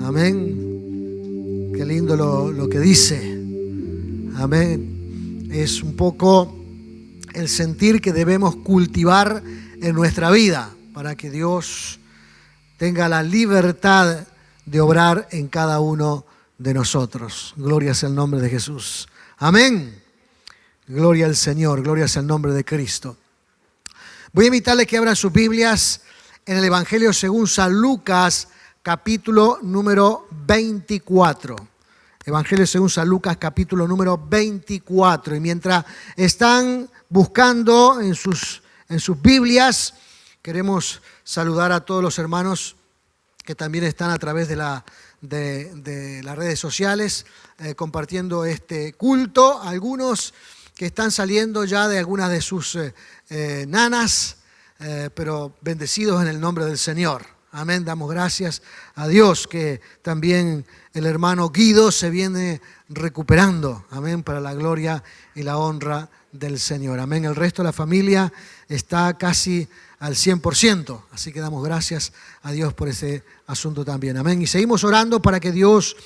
Amén. Qué lindo lo que dice. Amén. Es un poco el sentir que debemos cultivar en nuestra vida para que Dios tenga la libertad de obrar en cada uno de nosotros. Gloria sea el nombre de Jesús. Amén. Gloria al Señor, gloria sea el nombre de Cristo. Voy a invitarles que abran sus Biblias en el Evangelio según San Lucas, capítulo número 24. Evangelio según San Lucas, capítulo número 24. Y mientras están buscando en sus Biblias, queremos saludar a todos los hermanos que también están a través de las redes sociales compartiendo este culto. Algunos que están saliendo ya de algunas de sus nanas, pero bendecidos en el nombre del Señor. Amén, damos gracias a Dios que también el hermano Guido se viene recuperando. Amén, para la gloria y la honra del Señor. Amén, el resto de la familia está casi al 100%, así que damos gracias a Dios por ese asunto también. Amén, y seguimos orando para que Dios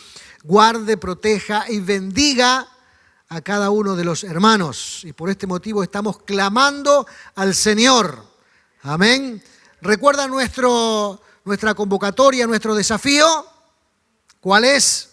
guarde, proteja y bendiga a cada uno de los hermanos. Y por este motivo estamos clamando al Señor. Amén. ¿Recuerda nuestra convocatoria, nuestro desafío? ¿Cuál es?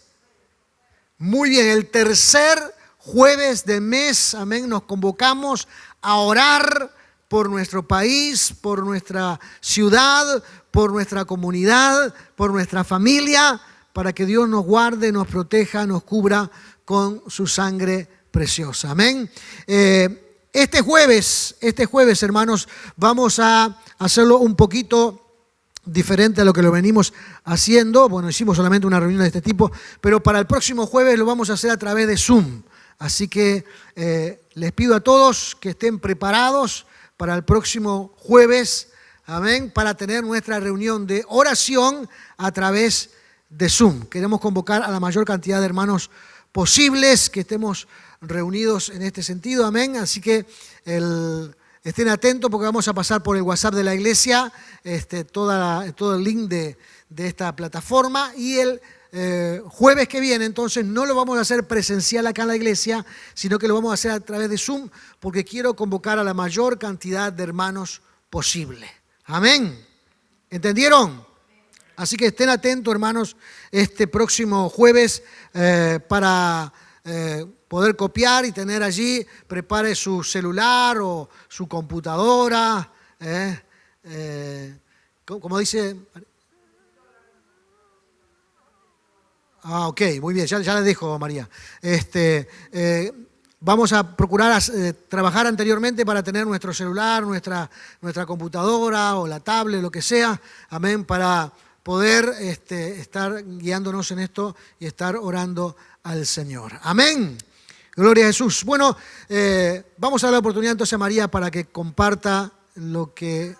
Muy bien, el tercer jueves de mes, amén, nos convocamos a orar por nuestro país, por nuestra ciudad, por nuestra comunidad, por nuestra familia, para que Dios nos guarde, nos proteja, nos cubra con su sangre preciosa. Amén. Este jueves, hermanos, vamos a hacerlo un poquito diferente a lo que lo venimos haciendo. Bueno, hicimos solamente una reunión de este tipo, pero para el próximo jueves lo vamos a hacer a través de Zoom. Así que les pido a todos que estén preparados para el próximo jueves, amén, para tener nuestra reunión de oración a través de Zoom. Queremos convocar a la mayor cantidad de hermanos posibles que estemos reunidos en este sentido, amén. Así que estén atentos porque vamos a pasar por el WhatsApp de la iglesia todo el link de esta plataforma, y el jueves que viene entonces no lo vamos a hacer presencial acá en la iglesia, sino que lo vamos a hacer a través de Zoom, porque quiero convocar a la mayor cantidad de hermanos posible. Amén. ¿Entendieron? Así que estén atentos, hermanos, este próximo jueves para poder copiar y tener allí. Prepare su celular o su computadora. Como dice... Ok, muy bien, ya les dejo, María. Vamos a procurar trabajar anteriormente para tener nuestro celular, nuestra computadora o la tablet, lo que sea, amén, para poder estar guiándonos en esto y estar orando al Señor. Amén. Gloria a Jesús. Bueno, vamos a dar la oportunidad entonces a María para que comparta lo que...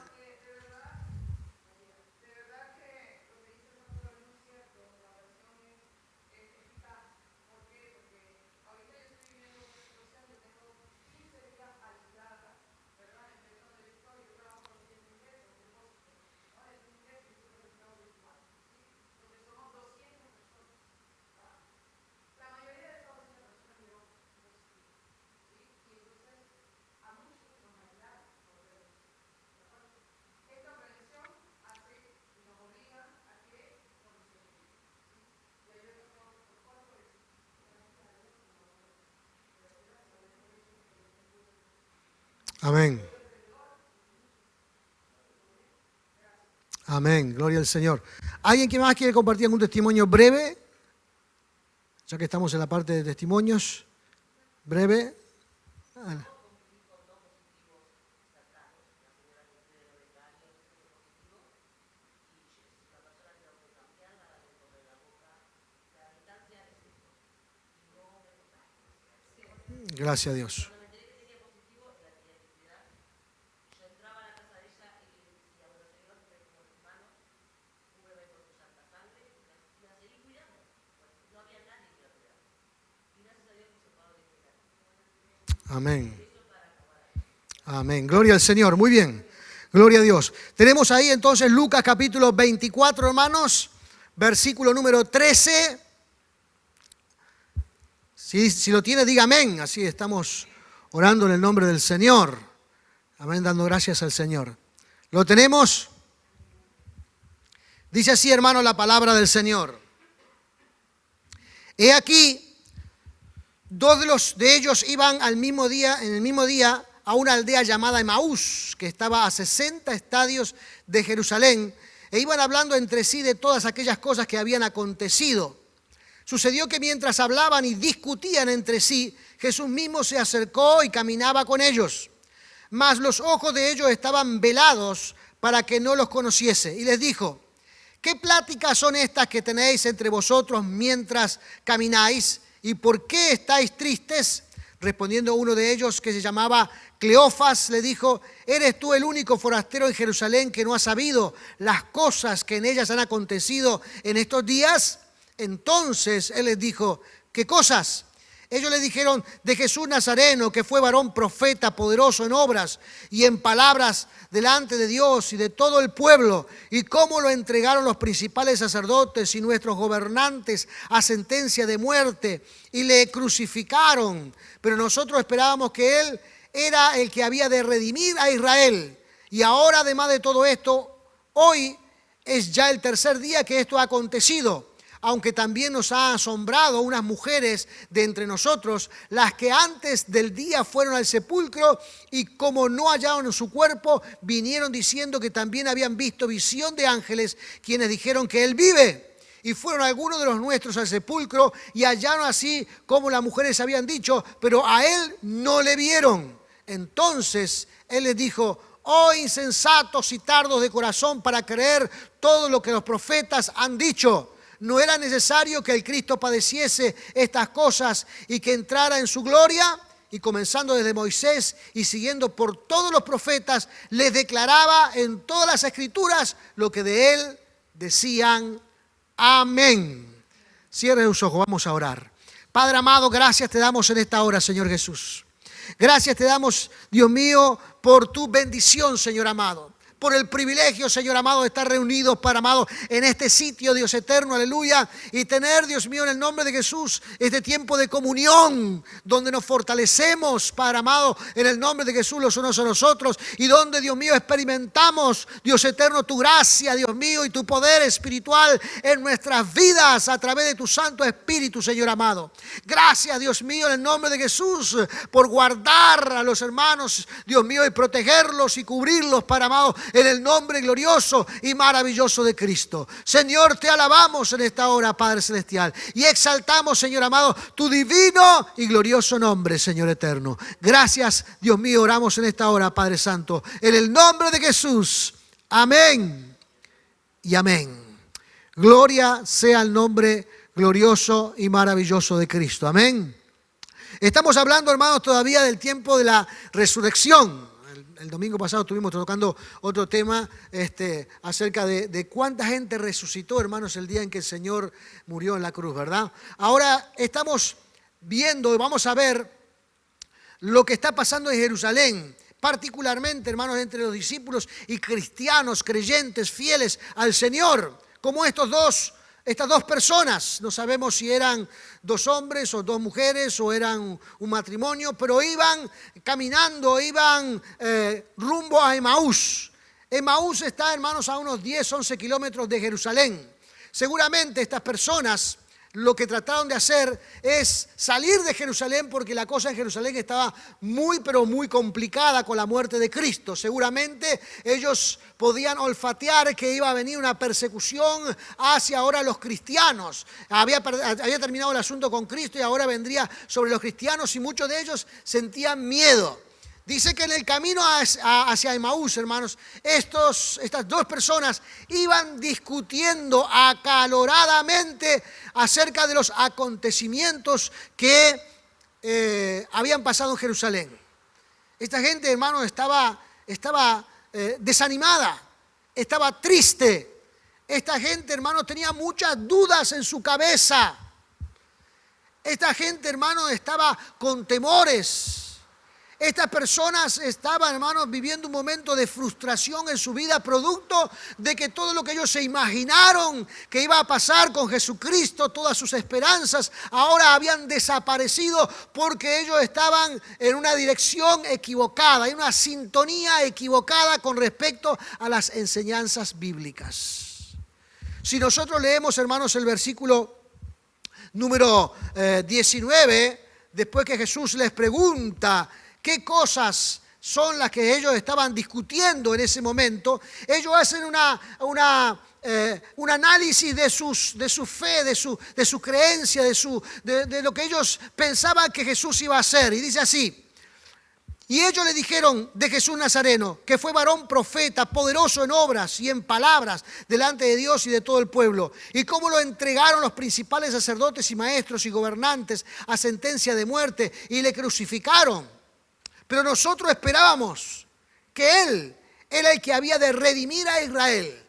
Amén. Amén. Gloria al Señor. ¿Alguien que más quiere compartir algún testimonio breve? Ya que estamos en la parte de testimonios. Breve. Gracias a Dios. Amén. Amén. Gloria al Señor. Muy bien. Gloria a Dios. Tenemos ahí entonces Lucas capítulo 24, hermanos. versículo número 13. Si lo tiene, diga amén. Así estamos orando en el nombre del Señor. Amén, dando gracias al Señor. ¿Lo tenemos? Dice así, hermano, la palabra del Señor. He aquí, dos de ellos iban en el mismo día a una aldea llamada Emaús, que estaba a 60 estadios de Jerusalén, e iban hablando entre sí de todas aquellas cosas que habían acontecido. Sucedió que mientras hablaban y discutían entre sí, Jesús mismo se acercó y caminaba con ellos. Mas los ojos de ellos estaban velados para que no los conociese. Y les dijo, ¿qué pláticas son estas que tenéis entre vosotros mientras camináis? ¿Y por qué estáis tristes? Respondiendo uno de ellos, que se llamaba Cleofas, le dijo, ¿eres tú el único forastero en Jerusalén que no ha sabido las cosas que en ellas han acontecido en estos días? Entonces él les dijo, ¿qué cosas? Ellos le dijeron, de Jesús Nazareno, que fue varón profeta, poderoso en obras y en palabras delante de Dios y de todo el pueblo, y cómo lo entregaron los principales sacerdotes y nuestros gobernantes a sentencia de muerte, y le crucificaron. Pero nosotros esperábamos que él era el que había de redimir a Israel. Y ahora, además de todo esto, hoy es ya el tercer día que esto ha acontecido. Aunque también nos ha asombrado unas mujeres de entre nosotros, las que antes del día fueron al sepulcro y como no hallaron su cuerpo, vinieron diciendo que también habían visto visión de ángeles, quienes dijeron que él vive. Y fueron algunos de los nuestros al sepulcro y hallaron así como las mujeres habían dicho, pero a él no le vieron. Entonces él les dijo, oh insensatos y tardos de corazón para creer todo lo que los profetas han dicho. ¿No era necesario que el Cristo padeciese estas cosas y que entrara en su gloria? Y comenzando desde Moisés y siguiendo por todos los profetas, les declaraba en todas las escrituras lo que de él decían. Amén. Cierre sus ojos, vamos a orar. Padre amado, gracias te damos en esta hora, Señor Jesús. Gracias te damos, Dios mío, por tu bendición, Señor amado. Por el privilegio, Señor amado, de estar reunidos, Padre amado, en este sitio, Dios eterno, aleluya, y tener, Dios mío, en el nombre de Jesús, este tiempo de comunión, donde nos fortalecemos, Padre amado, en el nombre de Jesús, los unos a los otros, y donde, Dios mío, experimentamos, Dios eterno, tu gracia, Dios mío, y tu poder espiritual en nuestras vidas, a través de tu Santo Espíritu, Señor amado. Gracias, Dios mío, en el nombre de Jesús, por guardar a los hermanos, Dios mío, y protegerlos y cubrirlos, Padre amado, en el nombre glorioso y maravilloso de Cristo. Señor, te alabamos en esta hora, Padre Celestial, y exaltamos, Señor amado, tu divino y glorioso nombre, Señor eterno. Gracias, Dios mío, oramos en esta hora, Padre Santo, en el nombre de Jesús. Amén y amén. Gloria sea el nombre glorioso y maravilloso de Cristo. Amén. Estamos hablando, hermanos, todavía del tiempo de la resurrección. El domingo pasado estuvimos tocando otro tema acerca de cuánta gente resucitó, hermanos, el día en que el Señor murió en la cruz, ¿verdad? Ahora estamos viendo, vamos a ver lo que está pasando en Jerusalén, particularmente, hermanos, entre los discípulos y cristianos, creyentes, fieles al Señor, como estas dos personas, no sabemos si eran dos hombres o dos mujeres o eran un matrimonio, pero iban caminando, iban rumbo a Emaús. Emaús está, hermanos, a unos 10, 11 kilómetros de Jerusalén. Seguramente estas personas lo que trataron de hacer es salir de Jerusalén porque la cosa en Jerusalén estaba muy, pero muy complicada con la muerte de Cristo. Seguramente ellos podían olfatear que iba a venir una persecución hacia ahora los cristianos. Había terminado el asunto con Cristo y ahora vendría sobre los cristianos y muchos de ellos sentían miedo. Dice que en el camino hacia Emaús, hermanos, estas dos personas iban discutiendo acaloradamente acerca de los acontecimientos que habían pasado en Jerusalén. Esta gente, hermanos, estaba desanimada, estaba triste. Esta gente, hermanos, tenía muchas dudas en su cabeza. Esta gente, hermanos, estaba con temores. Estas personas estaban, hermanos, viviendo un momento de frustración en su vida, producto de que todo lo que ellos se imaginaron que iba a pasar con Jesucristo, todas sus esperanzas, ahora habían desaparecido porque ellos estaban en una dirección equivocada, en una sintonía equivocada con respecto a las enseñanzas bíblicas. Si nosotros leemos, hermanos, el versículo número 19, después que Jesús les pregunta qué cosas son las que ellos estaban discutiendo en ese momento, ellos hacen un análisis de su fe, de su creencia, de lo que ellos pensaban que Jesús iba a hacer. Y dice así: y ellos le dijeron de Jesús Nazareno, que fue varón profeta, poderoso en obras y en palabras delante de Dios y de todo el pueblo, y cómo lo entregaron los principales sacerdotes y maestros y gobernantes a sentencia de muerte y le crucificaron. Pero nosotros esperábamos que Él era el que había de redimir a Israel.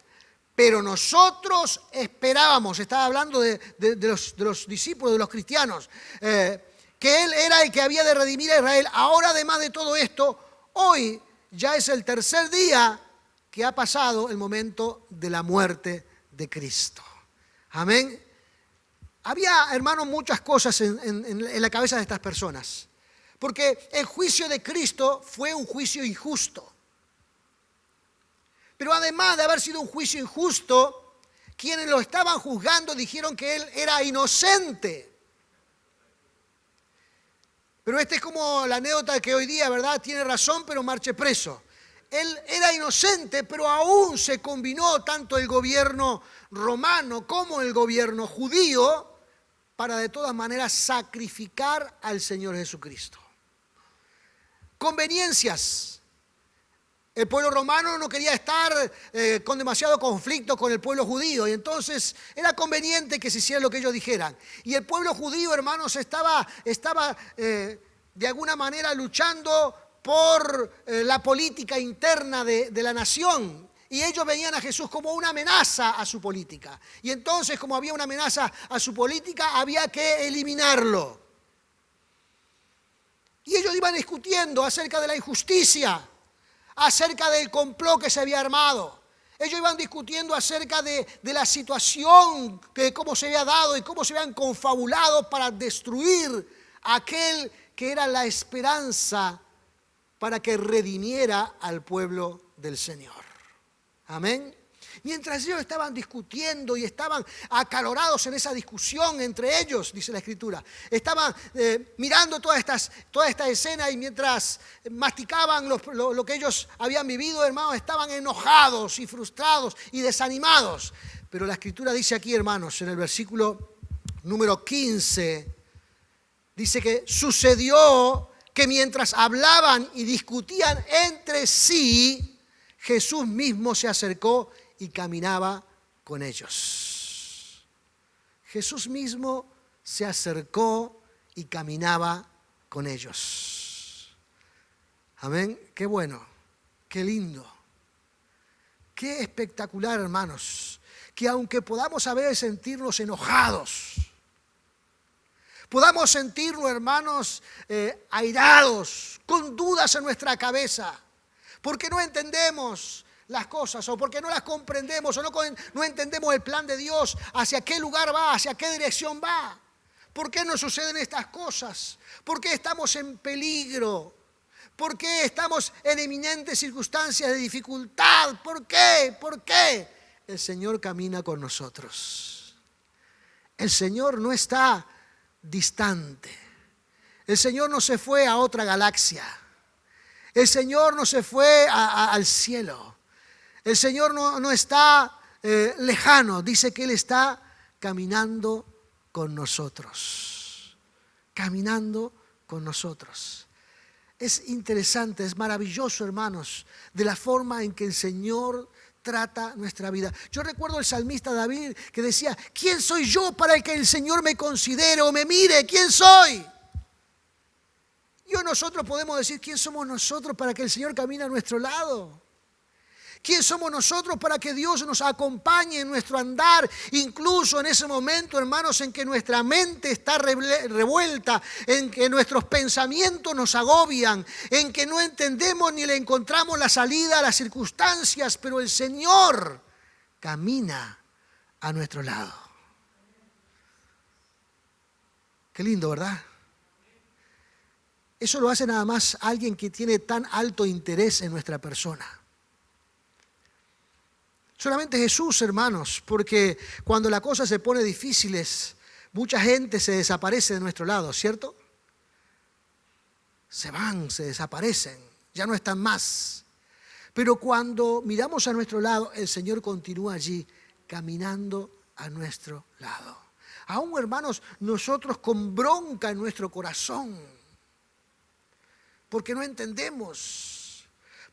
Pero nosotros esperábamos, estaba hablando de los discípulos, de los cristianos, que Él era el que había de redimir a Israel. Ahora, además de todo esto, hoy ya es el tercer día que ha pasado el momento de la muerte de Cristo. Amén. Había, hermanos, muchas cosas en la cabeza de estas personas. Porque el juicio de Cristo fue un juicio injusto. Pero además de haber sido un juicio injusto, quienes lo estaban juzgando dijeron que Él era inocente. Pero esta es como la anécdota que hoy día, ¿verdad?, tiene razón, pero marche preso. Él era inocente, pero aún se combinó tanto el gobierno romano como el gobierno judío para de todas maneras sacrificar al Señor Jesucristo. Conveniencias. El pueblo romano no quería estar con demasiado conflicto con el pueblo judío, y entonces era conveniente que se hiciera lo que ellos dijeran. Y el pueblo judío, hermanos, estaba de alguna manera luchando por la política interna de la nación. Y ellos veían a Jesús como una amenaza a su política. Y entonces, como había una amenaza a su política, había que eliminarlo. Y ellos iban discutiendo acerca de la injusticia, acerca del complot que se había armado. Ellos iban discutiendo acerca de la situación, de cómo se había dado y cómo se habían confabulado para destruir a aquel que era la esperanza para que redimiera al pueblo del Señor. Amén. Mientras ellos estaban discutiendo y estaban acalorados en esa discusión entre ellos, dice la Escritura, estaban mirando toda esta escena, y mientras masticaban lo que ellos habían vivido, hermanos, estaban enojados y frustrados y desanimados. Pero la Escritura dice aquí, hermanos, en el versículo número 15, dice que sucedió que mientras hablaban y discutían entre sí, Jesús mismo se acercó y caminaba con ellos. Jesús mismo se acercó y caminaba con ellos. Amén. Qué bueno, qué lindo, qué espectacular, hermanos, que aunque podamos a veces sentirnos enojados, podamos sentirnos, hermanos, airados, con dudas en nuestra cabeza, porque no entendemos las cosas, o porque no las comprendemos, o no entendemos el plan de Dios, hacia qué lugar va, hacia qué dirección va. ¿Por qué nos suceden estas cosas? ¿Por qué estamos en peligro? ¿Por qué estamos en eminentes circunstancias de dificultad? ¿Por qué? ¿Por qué? El Señor camina con nosotros. El Señor no está distante. El Señor no se fue a otra galaxia. El Señor no se fue al cielo. El Señor no está lejano. Dice que Él está caminando con nosotros. Caminando con nosotros. Es interesante, es maravilloso, hermanos, de la forma en que el Señor trata nuestra vida. Yo recuerdo el salmista David que decía: ¿quién soy yo para que el Señor me considere o me mire? ¿Quién soy? Y hoy nosotros podemos decir: ¿quién somos nosotros para que el Señor camine a nuestro lado? ¿Quién somos nosotros para que Dios nos acompañe en nuestro andar? Incluso en ese momento, hermanos, en que nuestra mente está revuelta, en que nuestros pensamientos nos agobian, en que no entendemos ni le encontramos la salida a las circunstancias, pero el Señor camina a nuestro lado. Qué lindo, ¿verdad? Eso lo hace nada más alguien que tiene tan alto interés en nuestra persona. Solamente Jesús, hermanos, porque cuando la cosa se pone difíciles, mucha gente se desaparece de nuestro lado, ¿cierto? Se van, se desaparecen, ya no están más. Pero cuando miramos a nuestro lado, el Señor continúa allí, caminando a nuestro lado. Aún, hermanos, nosotros con bronca en nuestro corazón, porque no entendemos,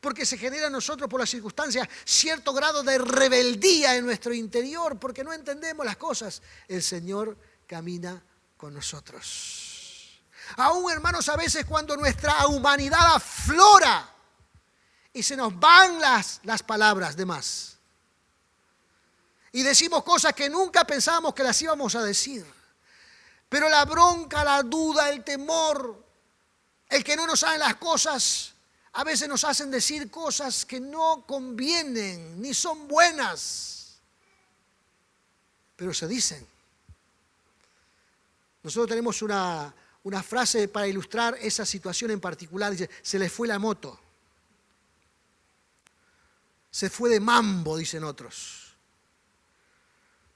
porque se genera en nosotros por las circunstancias cierto grado de rebeldía en nuestro interior, porque no entendemos las cosas, el Señor camina con nosotros. Aún, hermanos, a veces cuando nuestra humanidad aflora y se nos van las palabras de más y decimos cosas que nunca pensábamos que las íbamos a decir, pero la bronca, la duda, el temor, el que no nos saben las cosas, a veces nos hacen decir cosas que no convienen, ni son buenas, pero se dicen. Nosotros tenemos una frase para ilustrar esa situación en particular, dice, se les fue la moto. Se fue de mambo, dicen otros.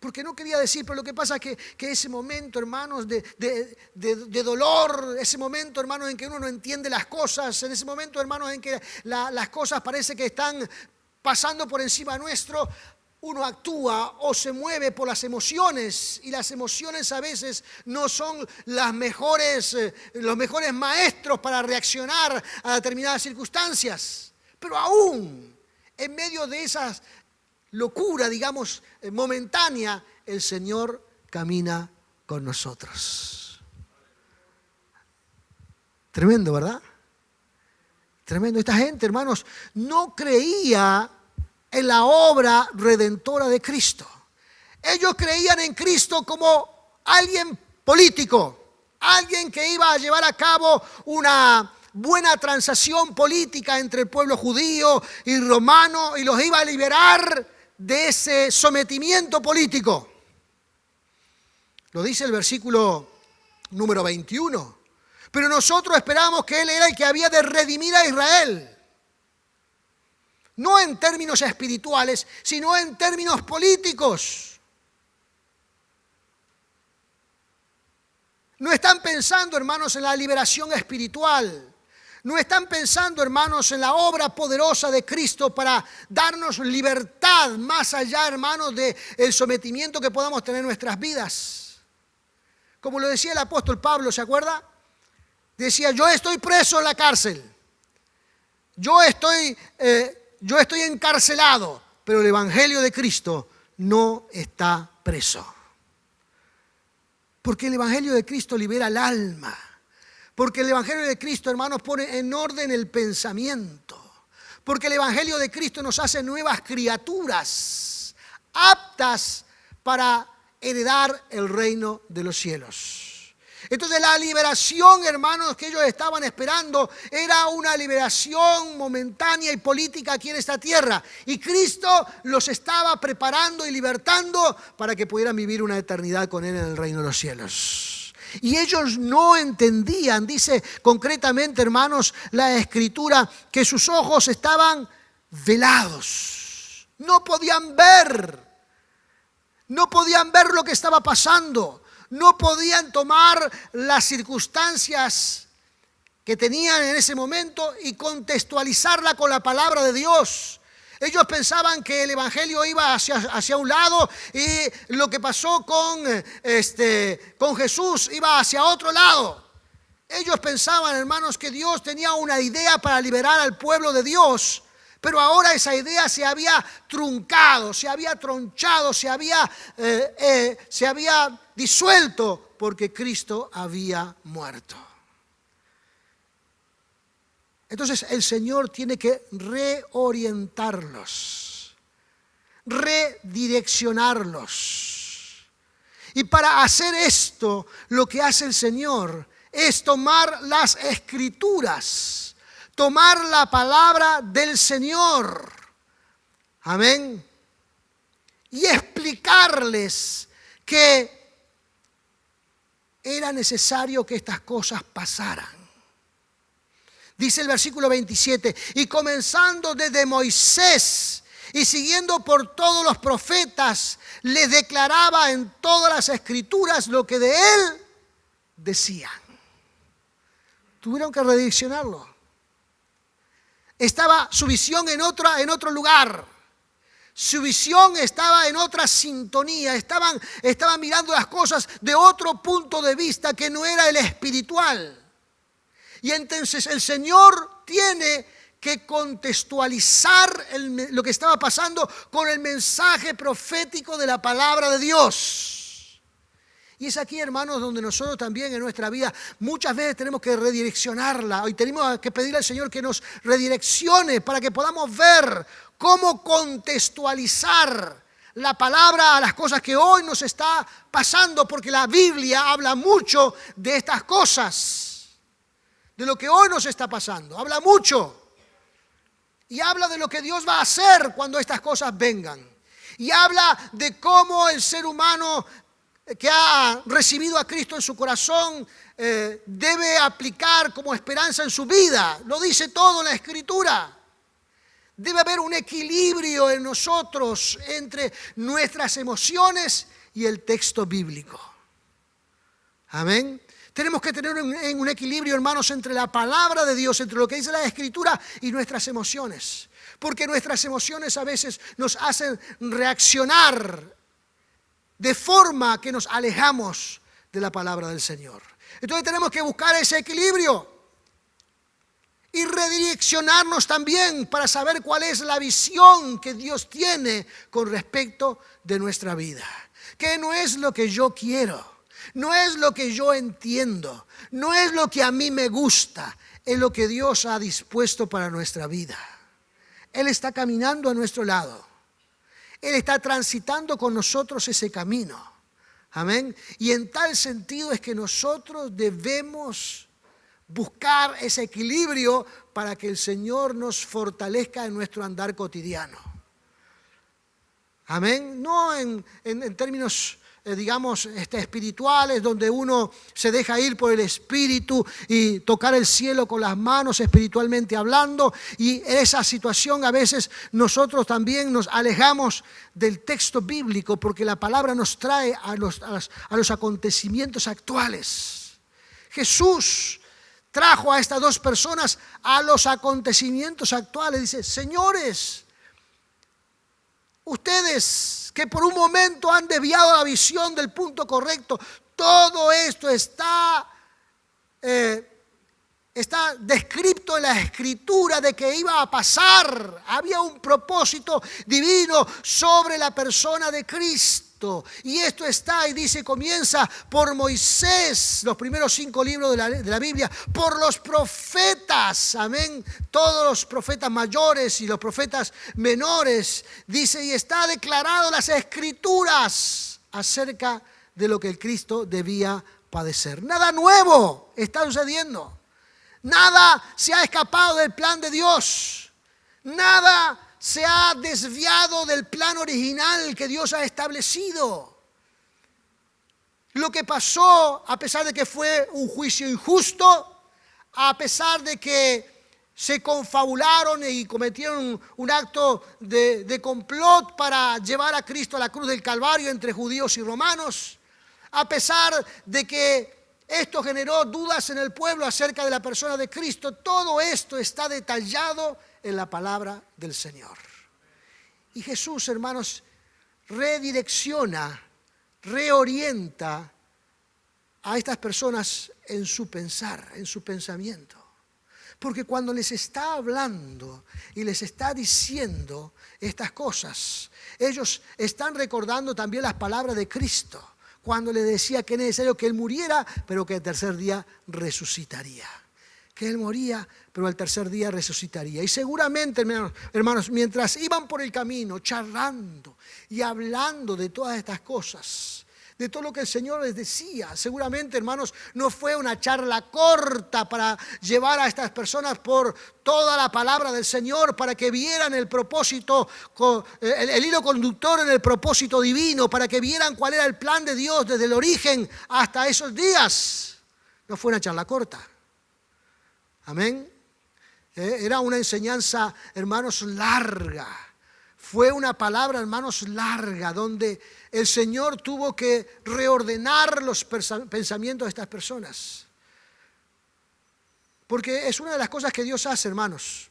Porque no quería decir, pero lo que pasa es que ese momento, hermanos, de dolor, ese momento, hermanos, en que uno no entiende las cosas, en ese momento, hermanos, en que las cosas parece que están pasando por encima nuestro, uno actúa o se mueve por las emociones, y las emociones a veces no son los mejores maestros para reaccionar a determinadas circunstancias. Pero aún en medio de esas locura, digamos, momentánea, el Señor camina con nosotros. Tremendo, ¿verdad? Tremendo. Esta gente, hermanos, no creía en la obra redentora de Cristo. Ellos creían en Cristo como alguien político, alguien que iba a llevar a cabo una buena transacción política entre el pueblo judío y romano y los iba a liberar de ese sometimiento político. Lo dice el versículo número 21. Pero nosotros esperamos que Él era el que había de redimir a Israel. No en términos espirituales, sino en términos políticos. No están pensando, hermanos, en la liberación espiritual. No están pensando, hermanos, en la obra poderosa de Cristo para darnos libertad más allá, hermanos, del sometimiento que podamos tener en nuestras vidas. Como lo decía el apóstol Pablo, ¿se acuerda? Decía, yo estoy preso en la cárcel. Yo estoy encarcelado, pero el evangelio de Cristo no está preso. Porque el evangelio de Cristo libera el alma. Porque el evangelio de Cristo, hermanos, pone en orden el pensamiento. Porque el evangelio de Cristo nos hace nuevas criaturas, aptas para heredar el reino de los cielos. Entonces la liberación, hermanos, que ellos estaban esperando era una liberación momentánea y política aquí en esta tierra. Y Cristo los estaba preparando y libertando para que pudieran vivir una eternidad con Él en el reino de los cielos. Y ellos no entendían, dice concretamente, hermanos, la Escritura, que sus ojos estaban velados. No podían ver lo que estaba pasando. No podían tomar las circunstancias que tenían en ese momento y contextualizarla con la palabra de Dios. Ellos pensaban que el evangelio iba hacia un lado y lo que pasó con Jesús iba hacia otro lado. Ellos pensaban, hermanos, que Dios tenía una idea para liberar al pueblo de Dios, pero ahora esa idea se había truncado, se había tronchado, se había disuelto porque Cristo había muerto. Entonces el Señor tiene que reorientarlos. redireccionarlos. Y para hacer esto, lo que hace el Señor es tomar las Escrituras, tomar la palabra del Señor, amén, y explicarles que era necesario que estas cosas pasaran. Dice el versículo 27, y comenzando desde Moisés y siguiendo por todos los profetas, les declaraba en todas las Escrituras lo que de él decían. Tuvieron que redireccionarlo. Estaba su visión en otro lugar. Su visión estaba en otra sintonía. Estaban mirando las cosas de otro punto de vista que no era el espiritual. Y entonces el Señor tiene que contextualizar lo que estaba pasando con el mensaje profético de la palabra de Dios. Y es aquí, hermanos, donde nosotros también en nuestra vida muchas veces tenemos que redireccionarla. Hoy tenemos que pedirle al Señor que nos redireccione para que podamos ver cómo contextualizar la palabra a las cosas que hoy nos está pasando, porque la Biblia habla mucho de estas cosas, de lo que hoy nos está pasando. Habla mucho. Y habla de lo que Dios va a hacer cuando estas cosas vengan. Y habla de cómo el ser humano que ha recibido a Cristo en su corazón debe aplicar como esperanza en su vida. Lo dice todo en la Escritura. Debe haber un equilibrio en nosotros entre nuestras emociones y el texto bíblico. Amén. Tenemos que tener un equilibrio, hermanos, entre la palabra de Dios, entre lo que dice la Escritura y nuestras emociones. Porque nuestras emociones a veces nos hacen reaccionar de forma que nos alejamos de la palabra del Señor. Entonces tenemos que buscar ese equilibrio y redireccionarnos también para saber cuál es la visión que Dios tiene con respecto de nuestra vida. Que no es lo que yo quiero, no es lo que yo entiendo, no es lo que a mí me gusta, es lo que Dios ha dispuesto para nuestra vida. Él está caminando a nuestro lado. Él está transitando con nosotros ese camino. Amén. Y en tal sentido es que nosotros debemos buscar ese equilibrio para que el Señor nos fortalezca en nuestro andar cotidiano. Amén. No en términos digamos, espirituales, donde uno se deja ir por el Espíritu y tocar el cielo con las manos espiritualmente hablando, y en esa situación a veces nosotros también nos alejamos del texto bíblico, porque la palabra nos trae a los acontecimientos actuales. Jesús trajo a estas dos personas a los acontecimientos actuales. Dice: señores, ustedes que por un momento han desviado la visión del punto correcto, todo esto está descrito en la Escritura de que iba a pasar. Había un propósito divino sobre la persona de Cristo. Y esto está, y dice, comienza por Moisés, los primeros 5 libros de la Biblia, por los profetas, amén, todos los profetas mayores y los profetas menores, dice, y está declarado en las Escrituras acerca de lo que el Cristo debía padecer. Nada nuevo está sucediendo. Nada se ha escapado del plan de Dios. Nada se ha desviado del plan original que Dios ha establecido. Lo que pasó, a pesar de que fue un juicio injusto, a pesar de que se confabularon y cometieron un acto de complot para llevar a Cristo a la cruz del Calvario entre judíos y romanos, a pesar de que esto generó dudas en el pueblo acerca de la persona de Cristo, todo esto está detallado en la palabra del Señor. Y Jesús, hermanos, redirecciona, reorienta a estas personas en su pensar, en su pensamiento. Porque cuando les está hablando y les está diciendo estas cosas, ellos están recordando también las palabras de Cristo, cuando le decía que es necesario que Él muriera, pero que el tercer día resucitaría. que Él moría, pero al tercer día resucitaría. Y seguramente, hermanos, mientras iban por el camino, charlando y hablando de todas estas cosas, de todo lo que el Señor les decía, seguramente, hermanos, no fue una charla corta para llevar a estas personas por toda la palabra del Señor, para que vieran el propósito, el hilo conductor en el propósito divino, para que vieran cuál era el plan de Dios desde el origen hasta esos días. No fue una charla corta. Amén. Era una enseñanza, hermanos, larga. Fue una palabra, hermanos, larga, donde el Señor tuvo que reordenar los pensamientos de estas personas. Porque es una de las cosas que Dios hace, hermanos.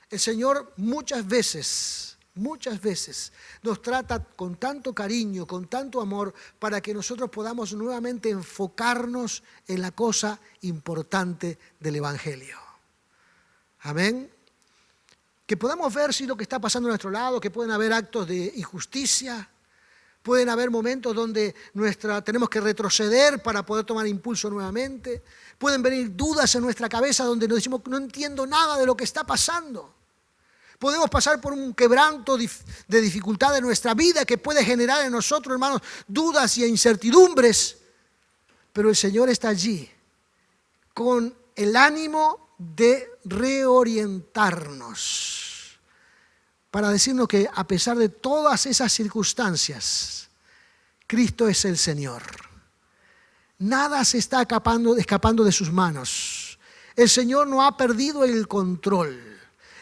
El Señor muchas veces nos trata con tanto cariño, con tanto amor, para que nosotros podamos nuevamente enfocarnos en la cosa importante del Evangelio. Amén. Que podamos ver si lo que está pasando a nuestro lado, que pueden haber actos de injusticia, pueden haber momentos donde tenemos que retroceder para poder tomar impulso nuevamente, pueden venir dudas en nuestra cabeza donde nos decimos no entiendo nada de lo que está pasando. Podemos pasar por un quebranto de dificultad en nuestra vida que puede generar en nosotros, hermanos, dudas y incertidumbres, pero el Señor está allí con el ánimo de reorientarnos, para decirnos que a pesar de todas esas circunstancias, Cristo es el Señor. Nada se está escapando de sus manos. El Señor no ha perdido el control.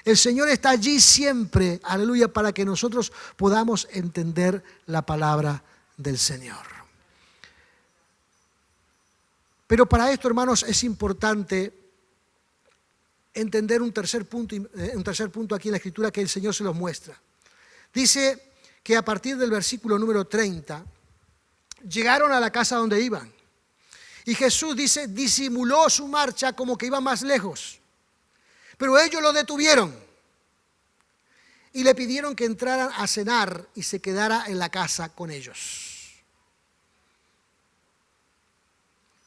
El Señor está allí siempre, aleluya, para que nosotros podamos entender la palabra del Señor. Pero para esto, hermanos, es importante entender un tercer punto aquí en la Escritura que el Señor se los muestra. Dice que a partir del versículo número 30, llegaron a la casa donde iban. Y Jesús dice, disimuló su marcha como que iba más lejos. Pero ellos lo detuvieron y le pidieron que entraran a cenar y se quedara en la casa con ellos.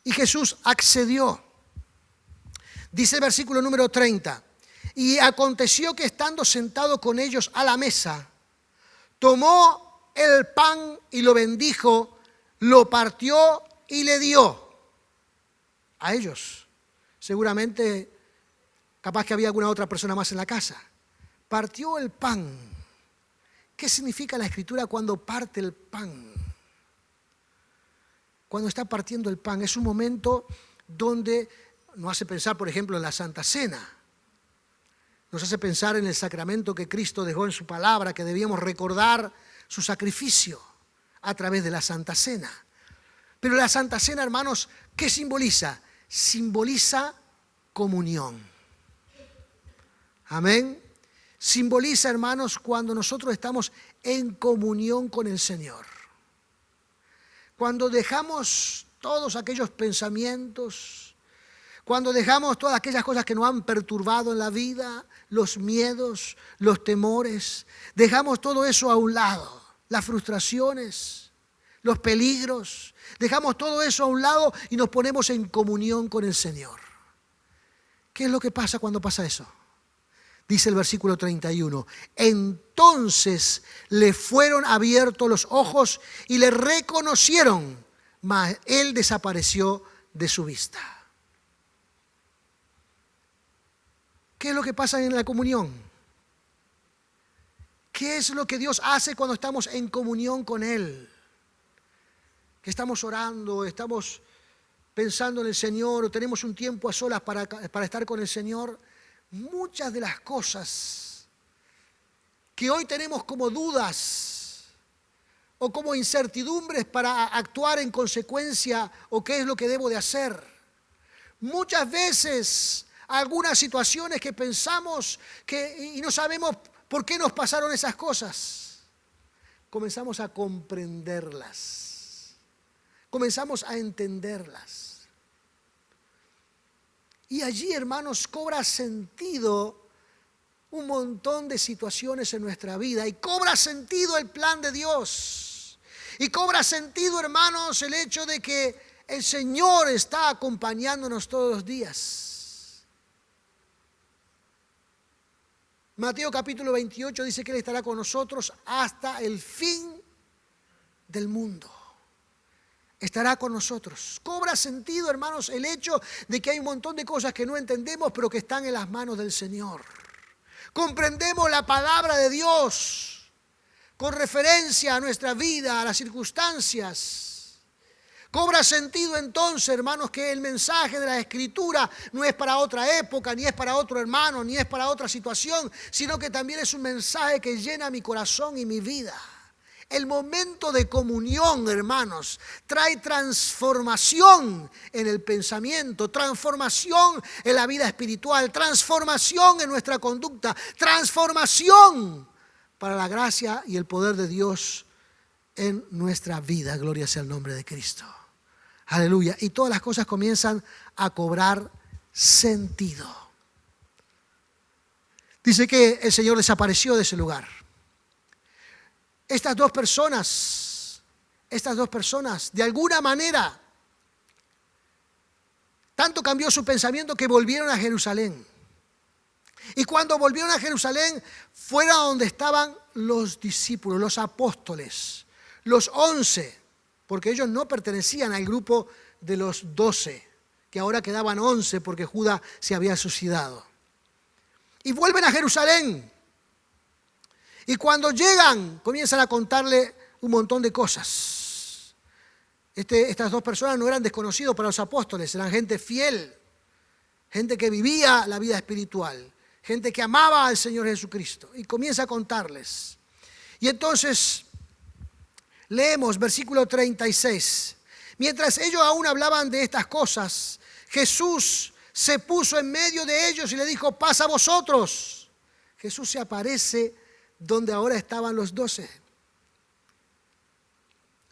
Y Jesús accedió. Dice el versículo número 30, y aconteció que estando sentado con ellos a la mesa, tomó el pan y lo bendijo, lo partió y le dio a ellos. Seguramente, capaz que había alguna otra persona más en la casa. Partió el pan. ¿Qué significa la Escritura cuando parte el pan? Cuando está partiendo el pan, es un momento donde nos hace pensar, por ejemplo, en la Santa Cena. Nos hace pensar en el sacramento que Cristo dejó en su palabra, que debíamos recordar su sacrificio a través de la Santa Cena. Pero la Santa Cena, hermanos, ¿qué simboliza? Simboliza comunión. Amén. Simboliza, hermanos, cuando nosotros estamos en comunión con el Señor. Cuando dejamos todos aquellos pensamientos, cuando dejamos todas aquellas cosas que nos han perturbado en la vida, los miedos, los temores, dejamos todo eso a un lado, las frustraciones, los peligros, dejamos todo eso a un lado y nos ponemos en comunión con el Señor. ¿Qué es lo que pasa cuando pasa eso? Dice el versículo 31, entonces le fueron abiertos los ojos y le reconocieron, mas él desapareció de su vista. ¿Qué es lo que pasa en la comunión? ¿Qué es lo que Dios hace cuando estamos en comunión con Él? Que estamos orando, estamos pensando en el Señor, o tenemos un tiempo a solas para estar con el Señor. Muchas de las cosas que hoy tenemos como dudas o como incertidumbres para actuar en consecuencia o qué es lo que debo de hacer. Muchas veces algunas situaciones que pensamos y no sabemos por qué nos pasaron esas cosas. Comenzamos a comprenderlas. Comenzamos a entenderlas. Y allí, hermanos, cobra sentido un montón de situaciones en nuestra vida. Y cobra sentido el plan de Dios. Y cobra sentido, hermanos, el hecho de que el Señor está acompañándonos todos los días. Mateo capítulo 28 dice que Él estará con nosotros hasta el fin del mundo. Estará con nosotros. Cobra sentido, hermanos, el hecho de que hay un montón de cosas que no entendemos, pero que están en las manos del Señor. Comprendemos la palabra de Dios con referencia a nuestra vida, a las circunstancias. Cobra sentido entonces, hermanos, que el mensaje de la Escritura no es para otra época, ni es para otro hermano, ni es para otra situación, sino que también es un mensaje que llena mi corazón y mi vida. El momento de comunión, hermanos, trae transformación en el pensamiento, transformación en la vida espiritual, transformación en nuestra conducta, transformación para la gracia y el poder de Dios en nuestra vida. Gloria sea el nombre de Cristo. Aleluya. Y todas las cosas comienzan a cobrar sentido. Dice que el Señor desapareció de ese lugar. Estas dos personas, de alguna manera, tanto cambió su pensamiento que volvieron a Jerusalén. Y cuando volvieron a Jerusalén, fueron a donde estaban los discípulos, los apóstoles, los 11, porque ellos no pertenecían al grupo de los 12, que ahora quedaban 11 porque Judas se había suicidado. Y vuelven a Jerusalén. Y cuando llegan, comienzan a contarle un montón de cosas. Estas dos personas no eran desconocidos para los apóstoles, eran gente fiel, gente que vivía la vida espiritual, gente que amaba al Señor Jesucristo. Y comienza a contarles. Y entonces leemos versículo 36. Mientras ellos aún hablaban de estas cosas, Jesús se puso en medio de ellos y le dijo: pasa a vosotros. Jesús se aparece donde ahora estaban los 12.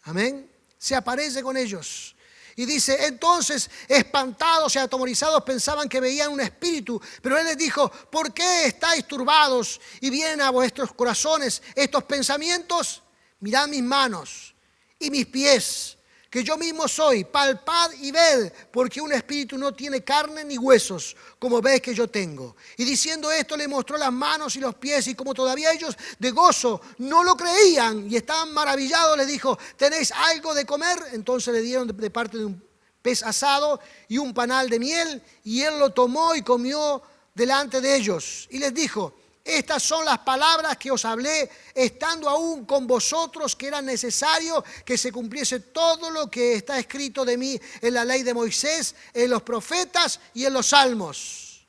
Amén. Se aparece con ellos. Y dice, entonces, espantados y atemorizados, pensaban que veían un espíritu. Pero Él les dijo: ¿por qué estáis turbados y vienen a vuestros corazones estos pensamientos? Mirad mis manos y mis pies, que yo mismo soy. Palpad y ved, porque un espíritu no tiene carne ni huesos, como veis que yo tengo. Y diciendo esto, le mostró las manos y los pies, y como todavía ellos de gozo no lo creían y estaban maravillados, les dijo: ¿tenéis algo de comer? Entonces le dieron de parte de un pez asado y un panal de miel, y Él lo tomó y comió delante de ellos. Y les dijo: estas son las palabras que os hablé estando aún con vosotros, que era necesario que se cumpliese todo lo que está escrito de mí en la ley de Moisés, en los profetas y en los salmos.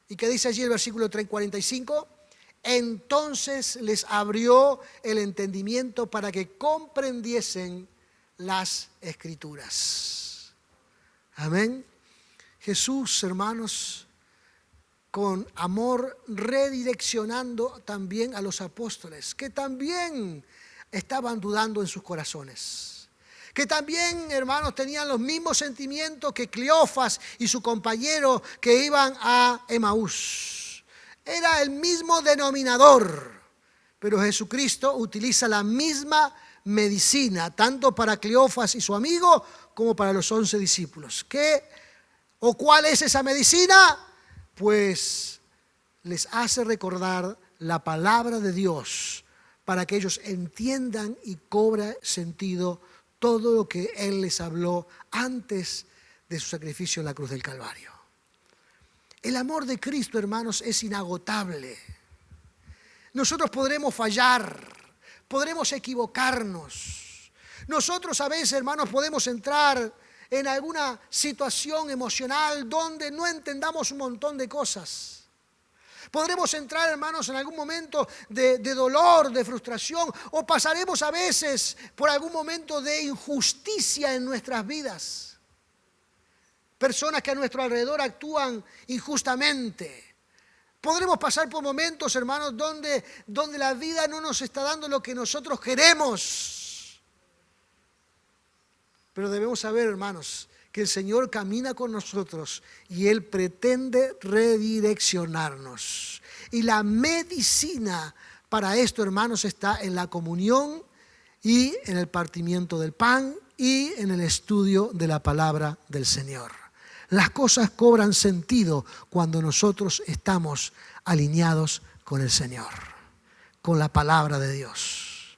¿Y qué dice allí el versículo 45? Entonces les abrió el entendimiento para que comprendiesen las Escrituras. Amén. Jesús, hermanos, con amor redireccionando también a los apóstoles, que también estaban dudando en sus corazones, que también, hermanos, tenían los mismos sentimientos que Cleofas y su compañero que iban a Emaús. Era el mismo denominador, pero Jesucristo utiliza la misma medicina, tanto para Cleofas y su amigo, como para los 11 discípulos. ¿Qué o cuál es esa medicina? Pues les hace recordar la palabra de Dios para que ellos entiendan y cobre sentido todo lo que Él les habló antes de su sacrificio en la cruz del Calvario. El amor de Cristo, hermanos, es inagotable. Nosotros podremos fallar, podremos equivocarnos. Nosotros a veces, hermanos, podemos entrar en alguna situación emocional donde no entendamos un montón de cosas. Podremos entrar, hermanos, en algún momento de dolor, de frustración, o pasaremos a veces por algún momento de injusticia en nuestras vidas. Personas que a nuestro alrededor actúan injustamente. Podremos pasar por momentos, hermanos, donde la vida no nos está dando lo que nosotros queremos. Pero debemos saber, hermanos, que el Señor camina con nosotros y Él pretende redireccionarnos. Y la medicina para esto, hermanos, está en la comunión y en el partimiento del pan y en el estudio de la palabra del Señor. Las cosas cobran sentido cuando nosotros estamos alineados con el Señor, con la palabra de Dios.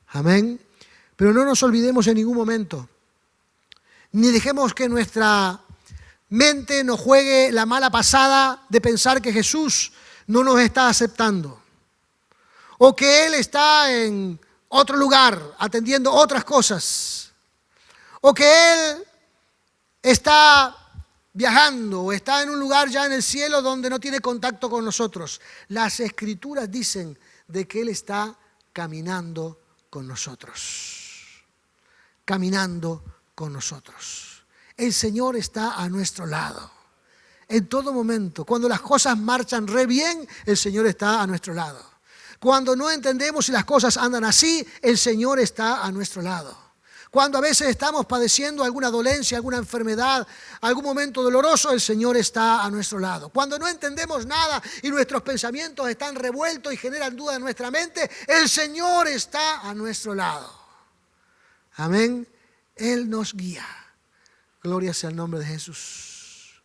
Amén. Pero no nos olvidemos en ningún momento, ni dejemos que nuestra mente nos juegue la mala pasada de pensar que Jesús no nos está aceptando o que Él está en otro lugar atendiendo otras cosas o que Él está viajando o está en un lugar ya en el cielo donde no tiene contacto con nosotros. Las Escrituras dicen de que Él está caminando con nosotros. Caminando con nosotros. El Señor está a nuestro lado. En todo momento, cuando las cosas marchan re bien, el Señor está a nuestro lado. Cuando no entendemos si las cosas andan así, el Señor está a nuestro lado. Cuando a veces estamos padeciendo alguna dolencia, alguna enfermedad, algún momento doloroso, el Señor está a nuestro lado. Cuando no entendemos nada y nuestros pensamientos están revueltos y generan duda en nuestra mente, el Señor está a nuestro lado. Amén. Él nos guía. Gloria sea el nombre de Jesús.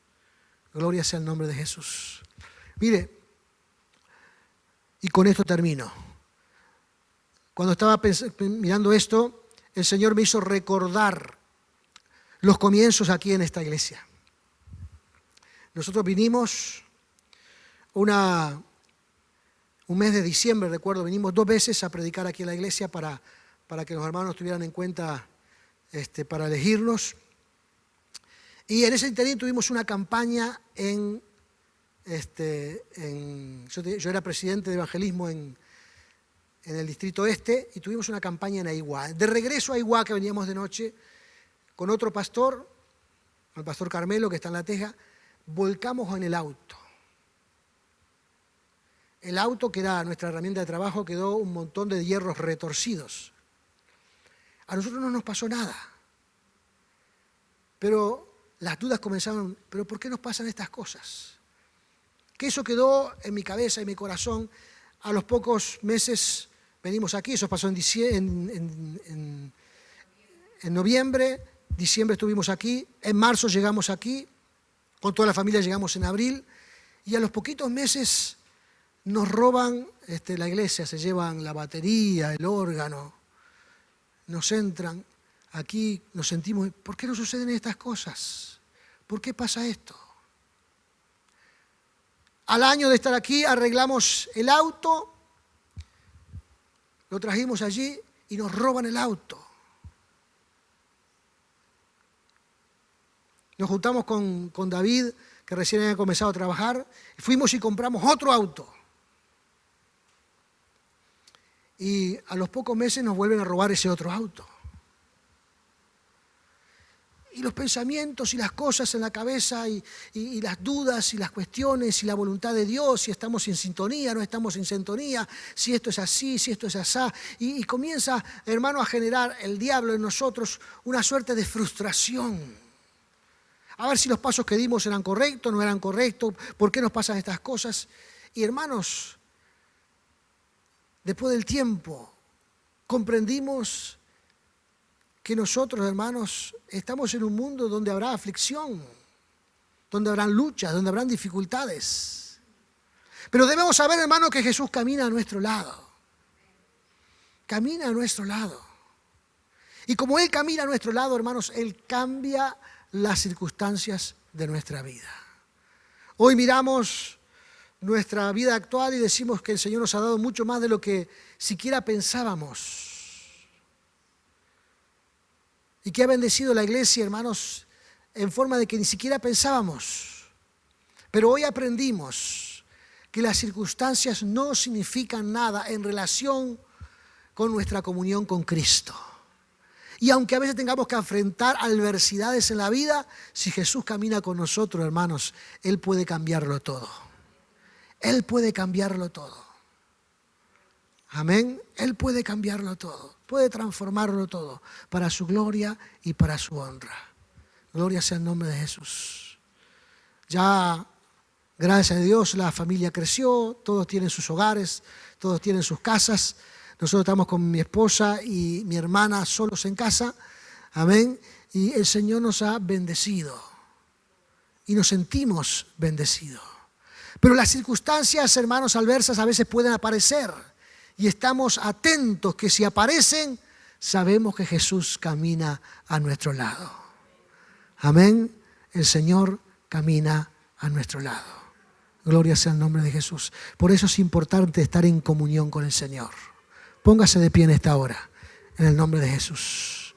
Gloria sea el nombre de Jesús. Mire, y con esto termino. Cuando estaba mirando esto, el Señor me hizo recordar los comienzos aquí en esta iglesia. Nosotros vinimos un mes de diciembre, recuerdo, vinimos 2 veces a predicar aquí en la iglesia para que los hermanos tuvieran en cuenta para elegirnos. Y en ese interín tuvimos una campaña yo era presidente de evangelismo en el distrito este y tuvimos una campaña en Aiguá. De regreso a Aiguá, que veníamos de noche, con otro pastor, el pastor Carmelo, que está en La Teja, volcamos en el auto. El auto, que era nuestra herramienta de trabajo, quedó un montón de hierros retorcidos. A nosotros no nos pasó nada. Pero las dudas comenzaron, ¿pero por qué nos pasan estas cosas? Que eso quedó en mi cabeza y mi corazón. A los pocos meses venimos aquí, eso pasó en noviembre, diciembre estuvimos aquí, en marzo llegamos aquí, con toda la familia llegamos en abril, y a los poquitos meses nos roban la iglesia, se llevan la batería, el órgano, nos entran aquí, nos sentimos, ¿por qué no suceden estas cosas? ¿Por qué pasa esto? Al año de estar aquí arreglamos el auto, lo trajimos allí y nos roban el auto. Nos juntamos con David, que recién había comenzado a trabajar, y fuimos y compramos otro auto. Y a los pocos meses nos vuelven a robar ese otro auto. Y los pensamientos y las cosas en la cabeza y las dudas y las cuestiones y la voluntad de Dios, si estamos en sintonía, no estamos en sintonía, si esto es así, si esto es asá. Y comienza, hermano, a generar el diablo en nosotros una suerte de frustración. A ver si los pasos que dimos eran correctos, no eran correctos, por qué nos pasan estas cosas. Y hermanos, después del tiempo comprendimos que nosotros, hermanos, estamos en un mundo donde habrá aflicción, donde habrán luchas, donde habrán dificultades. Pero debemos saber, hermano, que Jesús camina a nuestro lado. Camina a nuestro lado. Y como Él camina a nuestro lado, hermanos, Él cambia las circunstancias de nuestra vida. Hoy miramos nuestra vida actual y decimos que el Señor nos ha dado mucho más de lo que siquiera pensábamos. Y que ha bendecido la iglesia, hermanos, en forma de que ni siquiera pensábamos. Pero hoy aprendimos que las circunstancias no significan nada en relación con nuestra comunión con Cristo. Y aunque a veces tengamos que enfrentar adversidades en la vida, si Jesús camina con nosotros, hermanos, Él puede cambiarlo todo. Él puede cambiarlo todo. Amén. Él puede cambiarlo todo. Puede transformarlo todo para su gloria y para su honra. Gloria sea el nombre de Jesús. Ya, gracias a Dios, la familia creció, todos tienen sus hogares, todos tienen sus casas. Nosotros estamos con mi esposa y mi hermana solos en casa. Amén. Y el Señor nos ha bendecido. Y nos sentimos bendecidos. Pero las circunstancias, hermanos, adversas a veces pueden aparecer. Y estamos atentos que si aparecen, sabemos que Jesús camina a nuestro lado. Amén. El Señor camina a nuestro lado. Gloria sea el nombre de Jesús. Por eso es importante estar en comunión con el Señor. Póngase de pie en esta hora, en el nombre de Jesús.